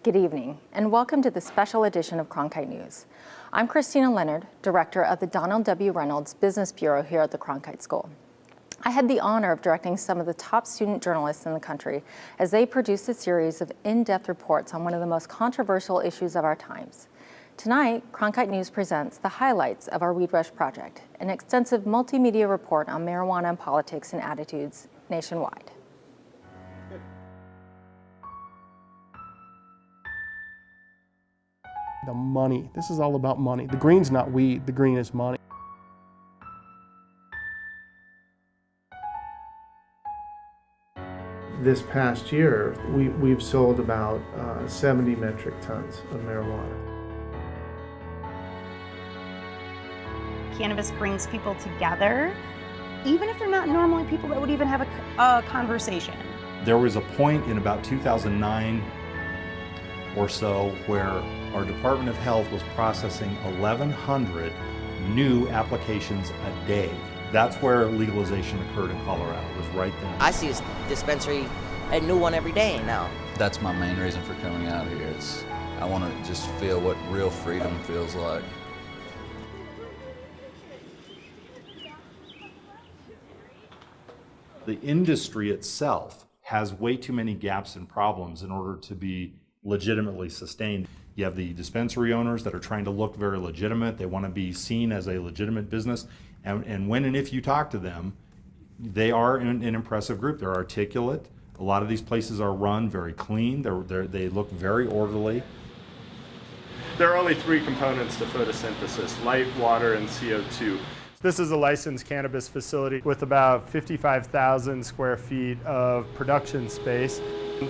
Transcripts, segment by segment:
Good evening, and welcome to the special edition of Cronkite News. I'm Christina Leonard, Director of the Donald W. Reynolds Business Bureau here at the Cronkite School. I had the honor of directing some of the top student journalists in the country as they produced a series of in-depth reports on one of the most controversial issues of our times. Tonight, Cronkite News presents the highlights of our Weed Rush project, an extensive multimedia report on marijuana and politics and attitudes nationwide. The money. This is all about money. The green's not weed, the green is money. This past year, we've sold about 70 metric tons of marijuana. Cannabis brings people together, even if they're not normally people that would even have a conversation. There was a point in about 2009 or so where our Department of Health was processing 1,100 new applications a day. That's where legalization occurred in Colorado, was right then. I see a dispensary, a new one every day now. That's my main reason for coming out here. I want to just feel what real freedom feels like. The industry itself has way too many gaps and problems in order to be legitimately sustained. You have the dispensary owners that are trying to look very legitimate. They want to be seen as a legitimate business. And when and if you talk to them, they are an impressive group. They're articulate. A lot of these places are run very clean. They look very orderly. There are only three components to photosynthesis: light, water, and CO2. This is a licensed cannabis facility with about 55,000 square feet of production space.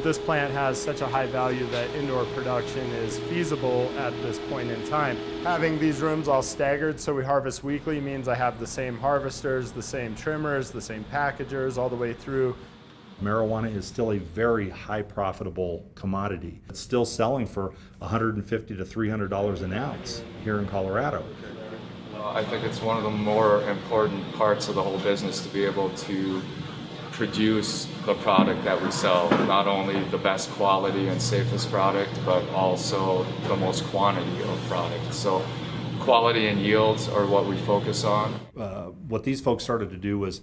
This plant has such a high value that indoor production is feasible at this point in time. Having these rooms all staggered so we harvest weekly means I have the same harvesters, the same trimmers, the same packagers all the way through. Marijuana is still a very high profitable commodity. It's still selling for $150 to $300 an ounce here in Colorado. I think it's one of the more important parts of the whole business to be able to produce the product that we sell, not only the best quality and safest product, but also the most quantity of product. So quality and yields are what we focus on. What these folks started to do was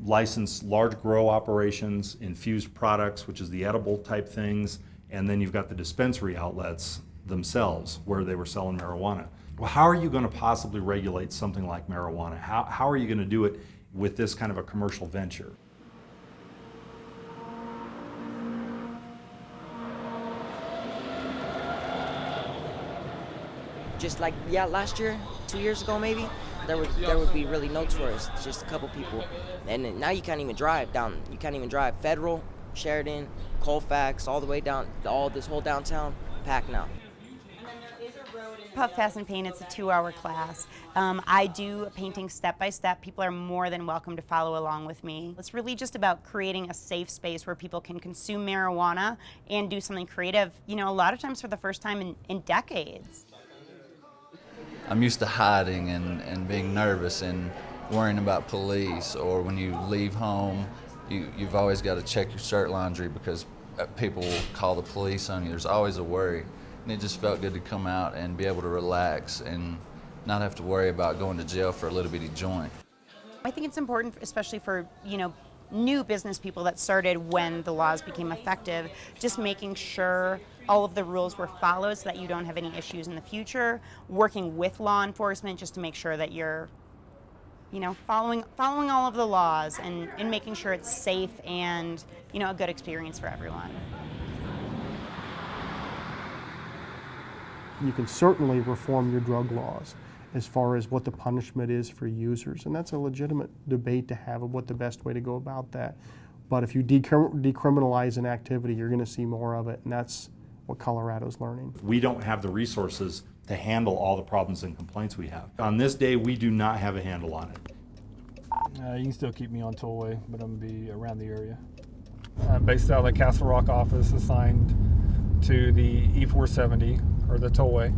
license large grow operations, infused products, which is the edible type things, and then you've got the dispensary outlets themselves where they were selling marijuana. Well, how are you going to possibly regulate something like marijuana? How are you going to do it with this kind of a commercial venture? Just like, last year, 2 years ago maybe, there would be really no tourists, just a couple people. And then now you can't even drive down. You can't even drive Federal, Sheridan, Colfax, all the way down, this whole downtown, packed now. Puff, Pass, and Paint, it's a 2-hour class. I do painting step by step. People are more than welcome to follow along with me. It's really just about creating a safe space where people can consume marijuana and do something creative, a lot of times for the first time in decades. I'm used to hiding and being nervous and worrying about police, or when you leave home, you've always got to check your shirt laundry because people will call the police on you. There's always a worry. And it just felt good to come out and be able to relax and not have to worry about going to jail for a little bitty joint. I think it's important, especially for, new business people that started when the laws became effective, just making sure all of the rules were followed so that you don't have any issues in the future, working with law enforcement just to make sure that you're, following all of the laws and making sure it's safe and, a good experience for everyone. You can certainly reform your drug laws as far as what the punishment is for users, and that's a legitimate debate to have of what the best way to go about that. But if you decriminalize an activity, you're going to see more of it, and that's what Colorado's learning. We don't have the resources to handle all the problems and complaints we have. On this day, we do not have a handle on it. You can still keep me on tollway, but I'm going to be around the area. I'm based out of the Castle Rock office, assigned to the E470, or the tollway.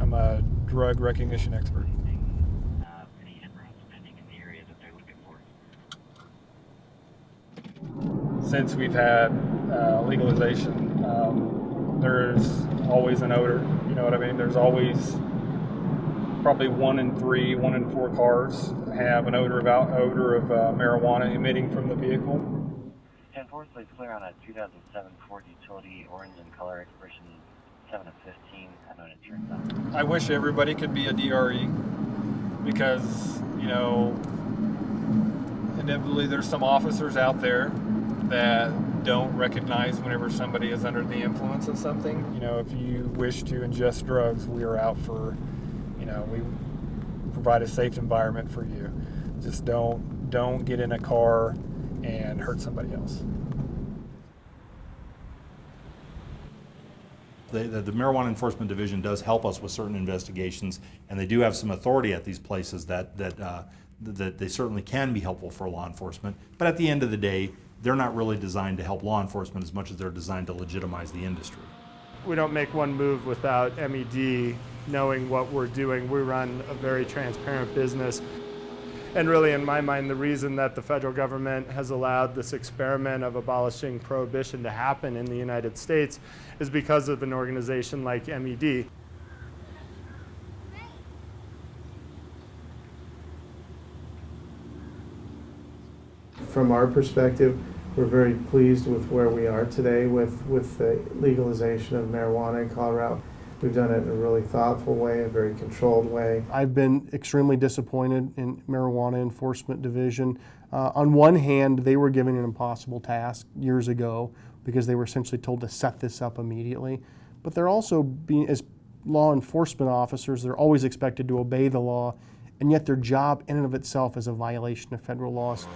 I'm a drug recognition expert. Since we've had legalization, there's always an odor. You know what I mean? There's always probably 1 in 3, 1 in 4 cars have an odor of marijuana emitting from the vehicle. 10-4, please clear on a 2007 Ford Utility, orange in color, expiration 7 of 15. I know an insurance on. I wish everybody could be a DRE because, you know, inevitably there's some officers out there that don't recognize whenever somebody is under the influence of something. You know, if you wish to ingest drugs, we are out for, you know, we provide a safe environment for you. Just don't get in a car and hurt somebody else. The Marijuana Enforcement Division does help us with certain investigations, and they do have some authority at these places that they certainly can be helpful for law enforcement. But at the end of the day, they're not really designed to help law enforcement as much as they're designed to legitimize the industry. We don't make one move without MED knowing what we're doing. We run a very transparent business. And really, in my mind, the reason that the federal government has allowed this experiment of abolishing prohibition to happen in the United States is because of an organization like MED. From our perspective, we're very pleased with where we are today with the legalization of marijuana in Colorado. We've done it in a really thoughtful way, a very controlled way. I've been extremely disappointed in Marijuana Enforcement Division. On one hand, they were given an impossible task years ago because they were essentially told to set this up immediately. But they're also, being, as law enforcement officers, they're always expected to obey the law, and yet their job in and of itself is a violation of federal laws.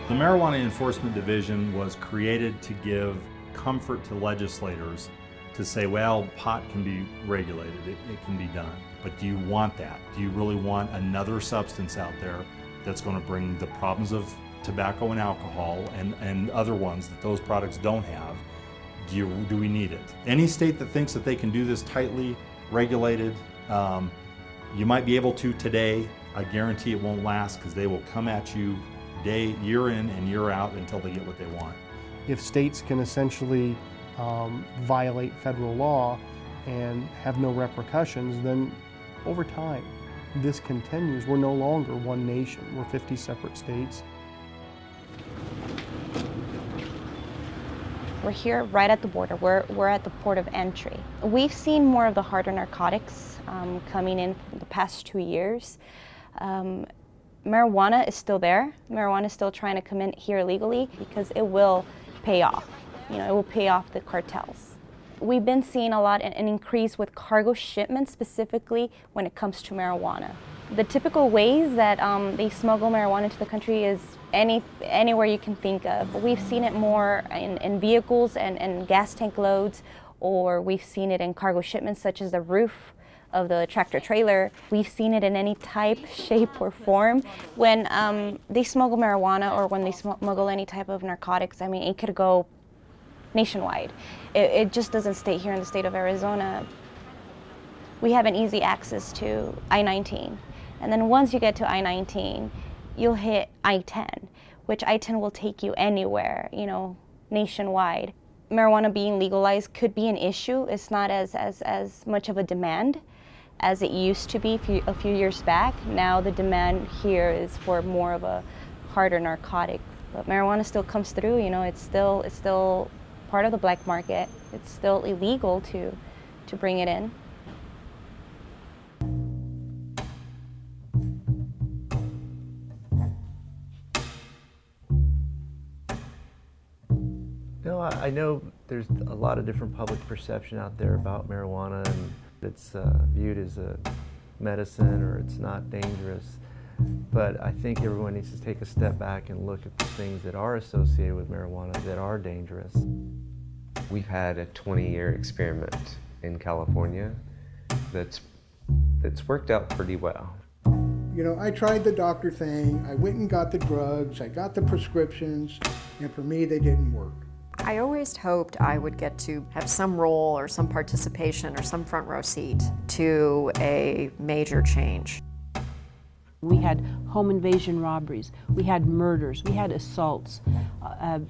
The Marijuana Enforcement Division was created to give comfort to legislators to say, well, pot can be regulated, it can be done. But do you want that? Do you really want another substance out there that's going to bring the problems of tobacco and alcohol and other ones that those products don't have? Do we need it? Any state that thinks that they can do this tightly regulated, you might be able to today. I guarantee it won't last because they will come at you year in and year out until they get what they want. If states can essentially violate federal law and have no repercussions, then over time, this continues. We're no longer one nation. We're 50 separate states. We're here right at the border. We're at the port of entry. We've seen more of the harder narcotics coming in the past 2 years. Marijuana is still there. Marijuana is still trying to come in here illegally because it will pay off. You know, it will pay off the cartels. We've been seeing a lot an increase with cargo shipments, specifically when it comes to marijuana. The typical ways that they smuggle marijuana into the country is anywhere you can think of. We've seen it more in vehicles and gas tank loads, or we've seen it in cargo shipments such as the roof of the tractor trailer. We've seen it in any type, shape, or form. When they smuggle marijuana or when they smuggle any type of narcotics, I mean, it could go nationwide. It just doesn't stay here in the state of Arizona. We have an easy access to I-19. And then once you get to I-19, you'll hit I-10, which I-10 will take you anywhere, you know, nationwide. Marijuana being legalized could be an issue. It's not as much of a demand as it used to be a few years back. Now the demand here is for more of a harder narcotic. But marijuana still comes through, you know, it's still part of the black market. It's still illegal to bring it in. No, I know there's a lot of different public perception out there about marijuana, and it's viewed as a medicine or it's not dangerous. But I think everyone needs to take a step back and look at the things that are associated with marijuana that are dangerous. We've had a 20-year experiment in California that's worked out pretty well. You know, I tried the doctor thing, I went and got the drugs, I got the prescriptions, and for me they didn't work. I always hoped I would get to have some role or some participation or some front row seat to a major change. We had home invasion robberies, we had murders, we had assaults,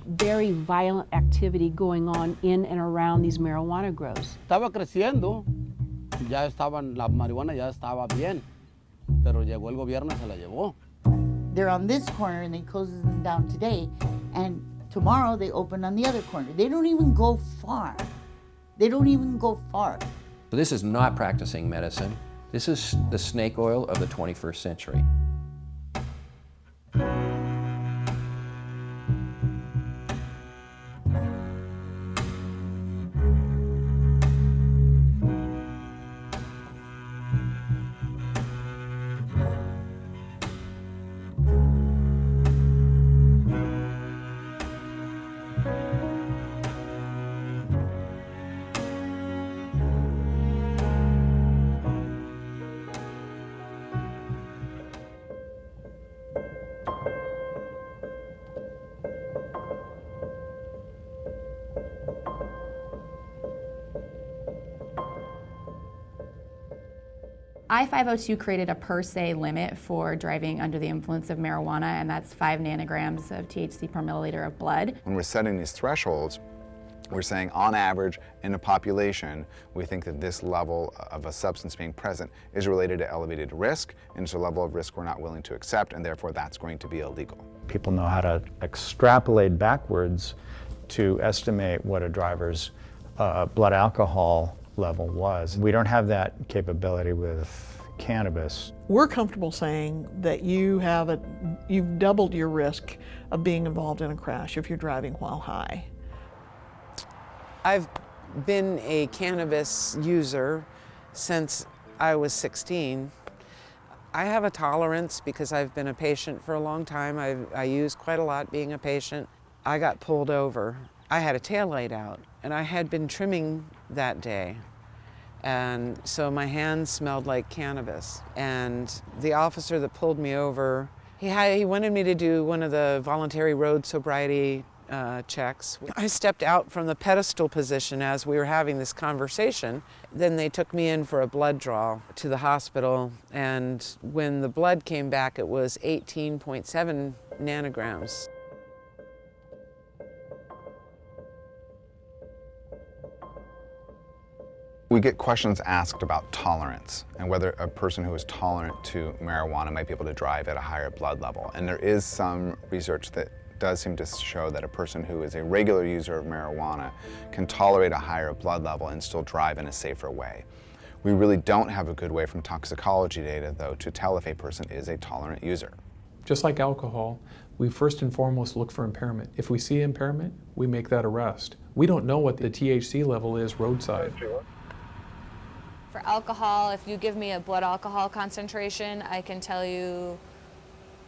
very violent activity going on in and around these marijuana grows. Estaba creciendo, la marihuana ya estaba bien, pero llegó el gobierno y se la llevó. They're on this corner and they close them down today, and tomorrow they open on the other corner. They don't even go far. They don't even go far. So this is not practicing medicine. This is the snake oil of the 21st century. I-502 created a per se limit for driving under the influence of marijuana, and that's 5 nanograms of THC per milliliter of blood. When we're setting these thresholds, we're saying on average in a population, we think that this level of a substance being present is related to elevated risk, and it's a level of risk we're not willing to accept, and therefore that's going to be illegal. People know how to extrapolate backwards to estimate what a driver's blood alcohol level was. We don't have that capability with cannabis. We're comfortable saying that you've doubled your risk of being involved in a crash if you're driving while high. I've been a cannabis user since I was 16. I have a tolerance because I've been a patient for a long time. I use quite a lot being a patient. I got pulled over. I had a taillight out and I had been trimming that day. And so my hands smelled like cannabis. And the officer that pulled me over, he wanted me to do one of the voluntary road sobriety checks. I stepped out from the pedestal position as we were having this conversation. Then they took me in for a blood draw to the hospital. And when the blood came back, it was 18.7 nanograms. We get questions asked about tolerance and whether a person who is tolerant to marijuana might be able to drive at a higher blood level. And there is some research that does seem to show that a person who is a regular user of marijuana can tolerate a higher blood level and still drive in a safer way. We really don't have a good way from toxicology data, though, to tell if a person is a tolerant user. Just like alcohol, we first and foremost look for impairment. If we see impairment, we make that arrest. We don't know what the THC level is roadside. For alcohol, if you give me a blood alcohol concentration, I can tell you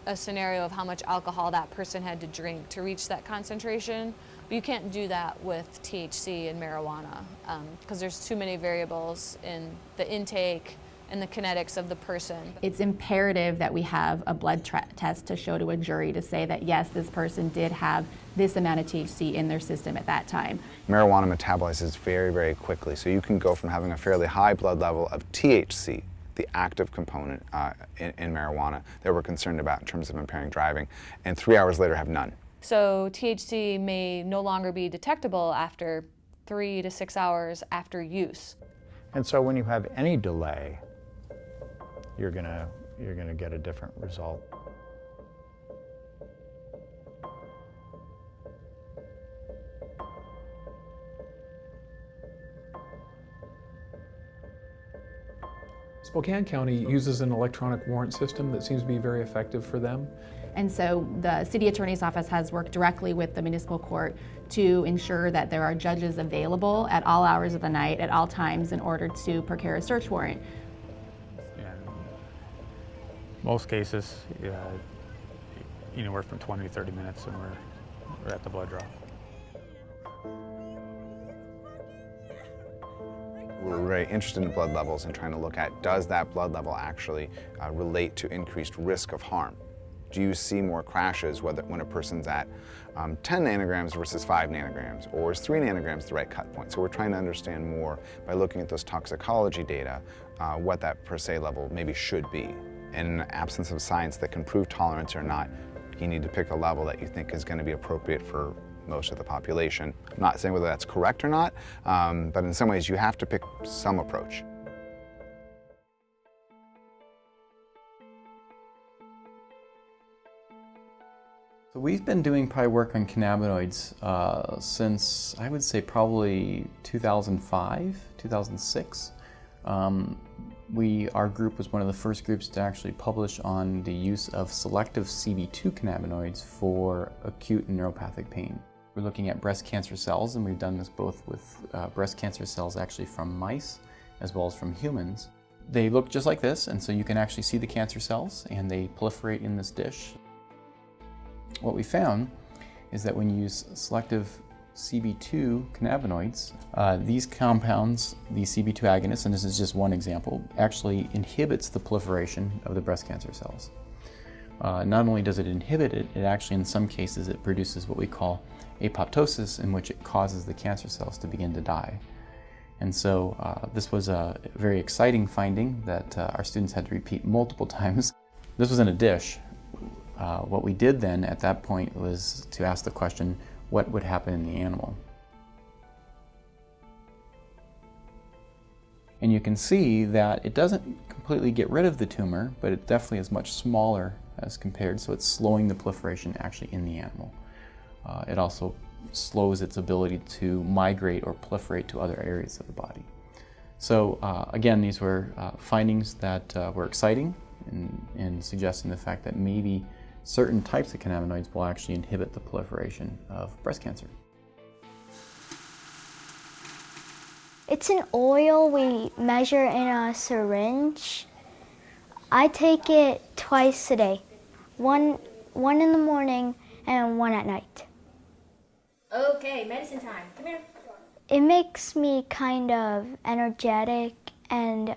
a scenario of how much alcohol that person had to drink to reach that concentration. But you can't do that with THC and marijuana because there's too many variables in the intake and the kinetics of the person. It's imperative that we have a blood test to show to a jury to say that yes, this person did have this amount of THC in their system at that time. Marijuana metabolizes very, very quickly, so you can go from having a fairly high blood level of THC, the active component in marijuana that we're concerned about in terms of impairing driving, and 3 hours later have none. So THC may no longer be detectable after 3 to 6 hours after use. And so when you have any delay, you're gonna get a different result. Spokane County uses an electronic warrant system that seems to be very effective for them. And so the city attorney's office has worked directly with the municipal court to ensure that there are judges available at all hours of the night, at all times, in order to procure a search warrant. Most cases, anywhere from 20 to 30 minutes and we're at the blood draw. We're very interested in blood levels and trying to look at, does that blood level actually relate to increased risk of harm? Do you see more crashes when a person's at 10 nanograms versus 5 nanograms, or is 3 nanograms the right cut point? So we're trying to understand more by looking at those toxicology data, what that per se level maybe should be. In absence of science that can prove tolerance or not, you need to pick a level that you think is going to be appropriate for most of the population. I'm not saying whether that's correct or not, but in some ways you have to pick some approach. So we've been doing probably work on cannabinoids since, I would say, probably 2005, 2006. Our group was one of the first groups to actually publish on the use of selective CB2 cannabinoids for acute and neuropathic pain. We're looking at breast cancer cells, and we've done this both with breast cancer cells actually from mice as well as from humans. They look just like this, and so you can actually see the cancer cells, and they proliferate in this dish. What we found is that when you use selective CB2 cannabinoids, these compounds, the CB2 agonists, and this is just one example, actually inhibits the proliferation of the breast cancer cells. Not only does it inhibit it, it actually in some cases it produces what we call apoptosis, in which it causes the cancer cells to begin to die. And so this was a very exciting finding that our students had to repeat multiple times. This was in a dish. What we did then at that point was to ask the question, what would happen in the animal? And you can see that it doesn't completely get rid of the tumor, but it definitely is much smaller as compared, so it's slowing the proliferation actually in the animal. It also slows its ability to migrate or proliferate to other areas of the body. So again, these were findings that were exciting in suggesting the fact that maybe certain types of cannabinoids will actually inhibit the proliferation of breast cancer. It's an oil we measure in a syringe. I take it twice a day, one in the morning and one at night. Okay, medicine time. Come here. It makes me kind of energetic and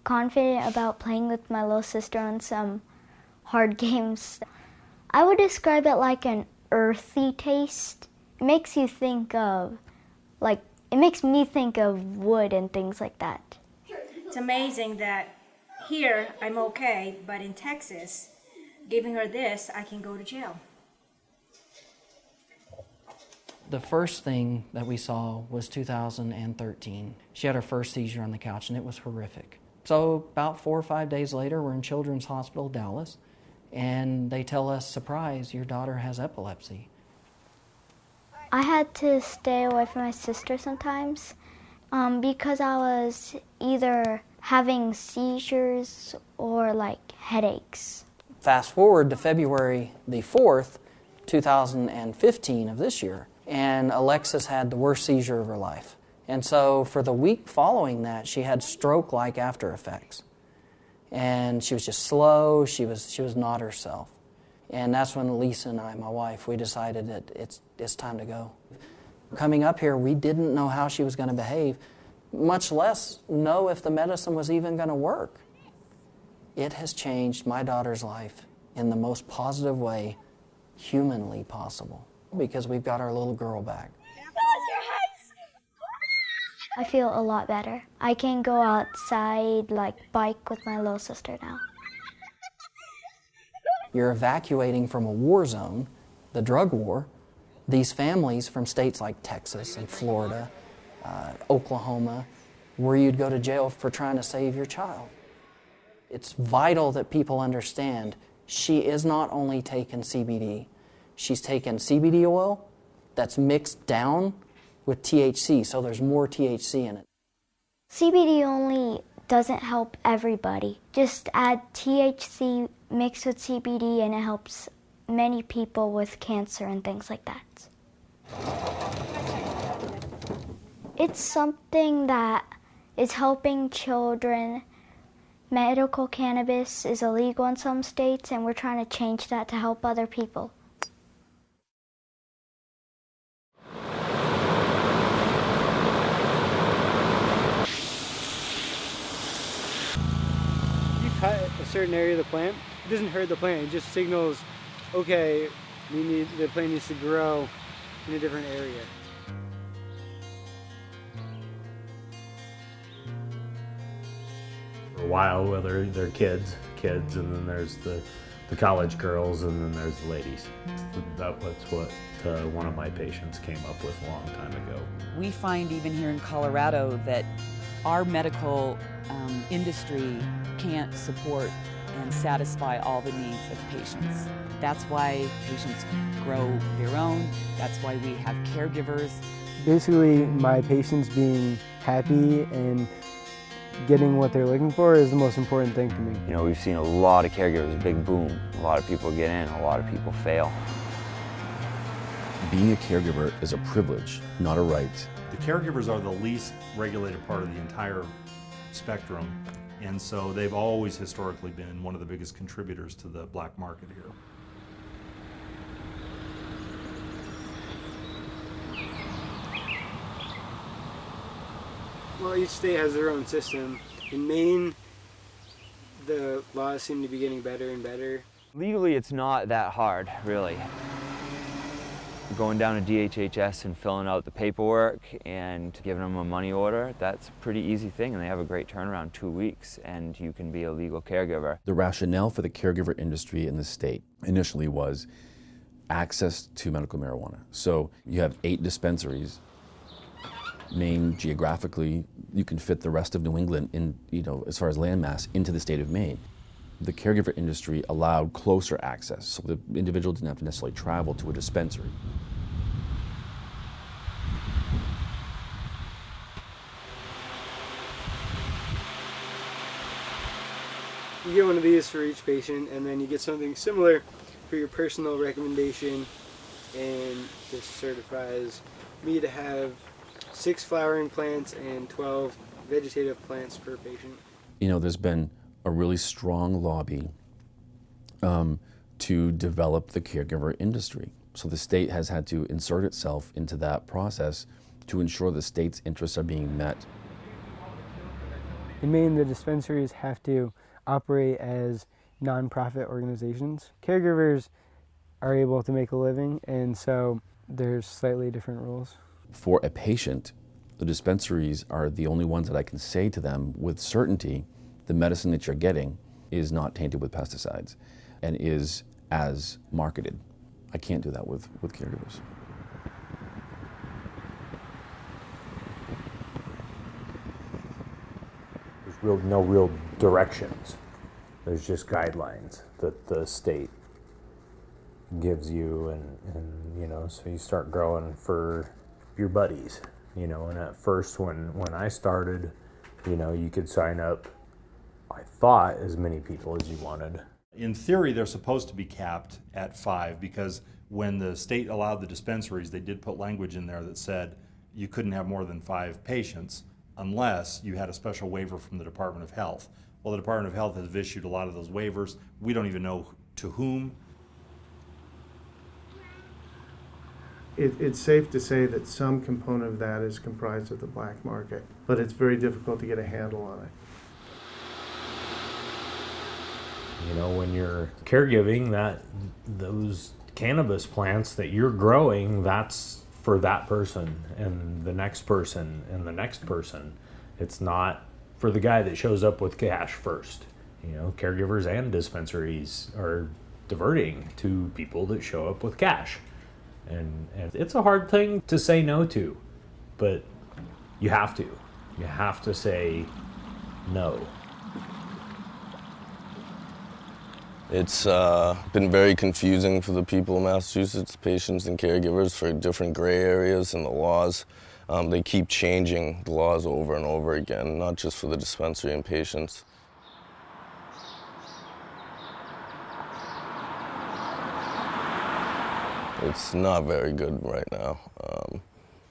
confident about playing with my little sister on some hard games. I would describe it like an earthy taste. It makes you think of, it makes me think of wood and things like that. It's amazing that here I'm okay, but in Texas, giving her this, I can go to jail. The first thing that we saw was 2013. She had her first seizure on the couch, and it was horrific. So about 4 or 5 days later, we're in Children's Hospital, Dallas, and they tell us, surprise, your daughter has epilepsy. I had to stay away from my sister sometimes because I was either having seizures or headaches. Fast forward to February the 4th, 2015 of this year, and Alexis had the worst seizure of her life. And so for the week following that, she had stroke-like after effects. And she was just slow, she was not herself. And that's when Lisa and I, my wife, we decided that it's time to go. Coming up here, we didn't know how she was going to behave, much less know if the medicine was even going to work. It has changed my daughter's life in the most positive way humanly possible, because we've got our little girl back. I feel a lot better. I can go outside, bike with my little sister now. You're evacuating from a war zone, the drug war, these families from states like Texas and Florida, Oklahoma, where you'd go to jail for trying to save your child. It's vital that people understand she is not only taking CBD, she's taking CBD oil that's mixed down with THC, so there's more THC in it. CBD only doesn't help everybody. Just add THC mixed with CBD and it helps many people with cancer and things like that. It's something that is helping children. Medical cannabis is illegal in some states, and we're trying to change that to help other people. You cut a certain area of the plant, it doesn't hurt the plant, it just signals, okay, the plant needs to grow in a different area. For a while, whether they're kids, kids, and then there's the college girls, and then there's the ladies. That's what one of my patients came up with a long time ago. We find even here in Colorado that our medical industry can't support and satisfy all the needs of patients. That's why patients grow their own. That's why we have caregivers. Basically, my patients being happy and getting what they're looking for is the most important thing to me. You know, we've seen a lot of caregivers, big boom. A lot of people get in, a lot of people fail. Being a caregiver is a privilege, not a right. The caregivers are the least regulated part of the entire spectrum, and so they've always historically been one of the biggest contributors to the black market here. Well, each state has their own system. In Maine, the laws seem to be getting better and better. Legally, it's not that hard, really. Going down to DHHS and filling out the paperwork and giving them a money order, that's a pretty easy thing, and they have a great turnaround, 2 weeks, and you can be a legal caregiver. The rationale for the caregiver industry in the state initially was access to medical marijuana. So you have 8 dispensaries. Maine, geographically, you can fit the rest of New England in, as far as landmass, into the state of Maine. The caregiver industry allowed closer access, so the individual didn't have to necessarily travel to a dispensary. You get one of these for each patient, and then you get something similar for your personal recommendation, and this certifies me to have 6 flowering plants and 12 vegetative plants per patient. There's been a really strong lobby to develop the caregiver industry. So the state has had to insert itself into that process to ensure the state's interests are being met. In Maine, the dispensaries have to operate as nonprofit organizations. Caregivers are able to make a living, and so there's slightly different rules. For a patient, the dispensaries are the only ones that I can say to them with certainty the medicine that you're getting is not tainted with pesticides and is as marketed. I can't do that with caregivers. There's no real directions. There's just guidelines that the state gives you, and so you start growing for your buddies, and at first when I started, you could sign up, I thought, as many people as you wanted. In theory, they're supposed to be capped at 5 because when the state allowed the dispensaries, they did put language in there that said you couldn't have more than 5 patients unless you had a special waiver from the Department of Health. Well, the Department of Health has issued a lot of those waivers. We don't even know to whom. It's safe to say that some component of that is comprised of the black market, but it's very difficult to get a handle on it. When you're caregiving, those cannabis plants that you're growing, that's for that person and the next person and the next person. It's not for the guy that shows up with cash first. Caregivers and dispensaries are diverting to people that show up with cash. And it's a hard thing to say no to, but you have to. You have to say no. It's been very confusing for the people in Massachusetts, patients and caregivers, for different gray areas in the laws. They keep changing the laws over and over again, not just for the dispensary and patients. It's not very good right now.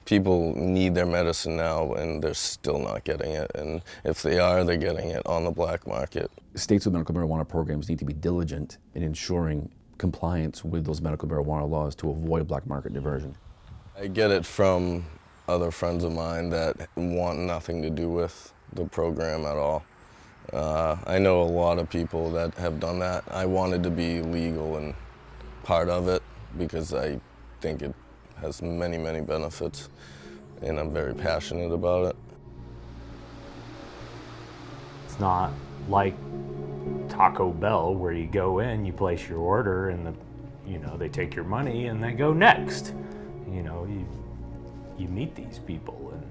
People need their medicine now, and they're still not getting it. And if they are, they're getting it on the black market. States with medical marijuana programs need to be diligent in ensuring compliance with those medical marijuana laws to avoid black market diversion. I get it from other friends of mine that want nothing to do with the program at all. I know a lot of people that have done that. I wanted to be legal and part of it because I think it has many, many benefits, and I'm very passionate about it. It's not like Taco Bell where you go in, you place your order, and they take your money and they go next. You meet these people, and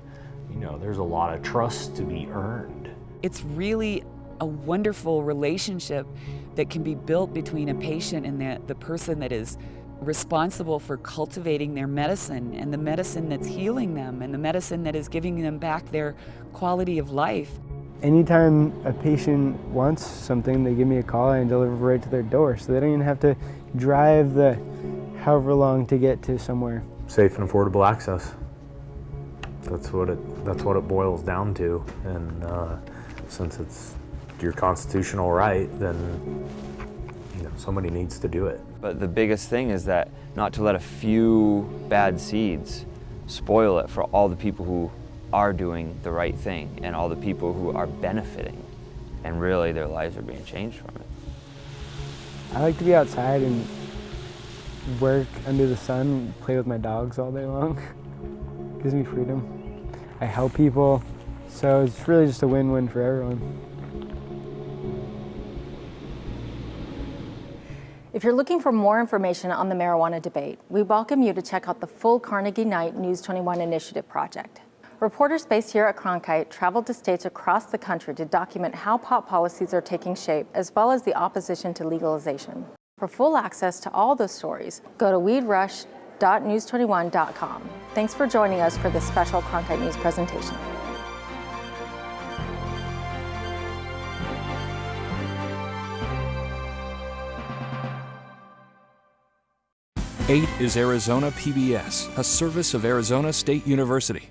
there's a lot of trust to be earned. It's really a wonderful relationship that can be built between a patient and the person that is responsible for cultivating their medicine, and the medicine that's healing them, and the medicine that is giving them back their quality of life. Anytime a patient wants something, they give me a call and I deliver right to their door, so they don't even have to drive the however long to get to somewhere. Safe and affordable access. That's what it boils down to, and since it's your constitutional right, then somebody needs to do it. But the biggest thing is that not to let a few bad seeds spoil it for all the people who are doing the right thing and all the people who are benefiting, and really their lives are being changed from it. I like to be outside and work under the sun and play with my dogs all day long. Gives me freedom. I help people, so it's really just a win-win for everyone. If you're looking for more information on the marijuana debate, we welcome you to check out the full Carnegie Night News 21 Initiative project. Reporters based here at Cronkite traveled to states across the country to document how pot policies are taking shape, as well as the opposition to legalization. For full access to all those stories, go to weedrush.news21.com. Thanks for joining us for this special Cronkite News presentation. 8 is Arizona PBS, a service of Arizona State University.